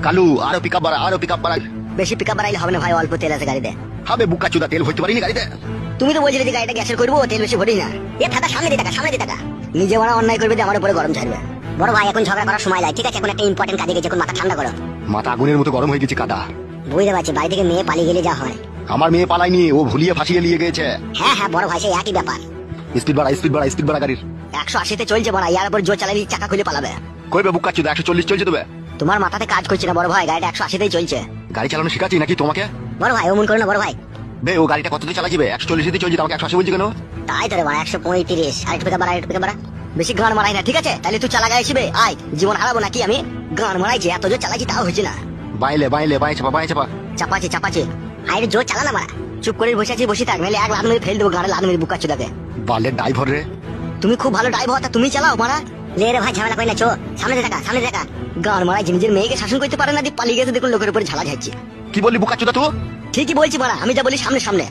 কালু আরো পিকআপ বাড়া। বেশি পিকআপ বাড়াইলে হবে না ভাই, অল্প তেল আছে গাড়িতে। হবে বুকা চুদা, তেল ভরতে পারিনি গাড়িতে। তুমি তো বলছিলে যে গাড়িটা গ্যাসের করবো, তেল বেশি ভরি না। এ দাদা সামনে দিয়ে টাকা নিজে ওরা অন্যায় করবে যে আমার উপরে গরম ছাড়বে। বড় ভাই এখন ঝগড়া করার সময় নাই, ঠিক আছে? এখন একটা ইম্পর্টেন্ট কাজে গেছে, এখন মাথা ঠান্ডা করো। মাথা আগুনের মতো গরম হয়ে গেছে কাদা। বুঝতে পারছি, বাড়ি থেকে মেয়ে পালিয়ে গেলে যা হয়। আমার মেয়ে পালাইনি, ও ভুলিয়ে ফাঁসিয়ে নিয়ে গেছে। হ্যাঁ বড় ভাই, সেই একই ব্যাপার। স্পিড বাড়া গাড়ির। 180-তে চলছে বড়, ইয়ার উপর জোর চালালে চাকা খুলে পালাবে। কইবে বুকা চুদা 140 চলছে তবে। তোমার মাথাতে কাজ করছে না বড় ভাই, গাড়িটা 180-তেই চলছে। গাড়ি চালানো শিখাচ্ছি নাকি তোমাকে? বড় ভাই অমন করো না বড় ভাই। বে ও গাড়িটা কততে চালাছিবে? 140-তে চলছে, আমাকে 180 বলছি কেন? তাই তো রে বড়, 135। আরেকটু পিকআপ বাড়া। বেশি গান মারাই না, ঠিক আছে? তাহলে তুই চালা গাড়ি শিবে আয়, জীবন হারাবো নাকি আমি? গান মারাইছি, এত জোর চালাইছি তাও হয়েছে না। বাইলে বাই চাপা। চাপাচ্ছে। আরে জোর চালা না মারা, চুপ করে বসে থাক, নাহলে এক লাত মেরে ফেল দেবো গাড়ি, লাত মেরে বুকা চুদাকে। বালের ড্রাইভার রে। তুমি খুব ভালো ড্রাইভার, তা তুমি চালাও মারা। লে রে ভাই, ঝামেলা করি না, চো সামনে দেখা। গান মারাইছি, নিজের মেয়েকে শাসন করতে পারে না, দিয়ে পালিয়ে গেছে, দেখুন লোকের উপরে ঝালা যাচ্ছে। কি বললি বুকা চুদা তুই? ঠিকই বলছি মারা, আমি যা বলি সামনে।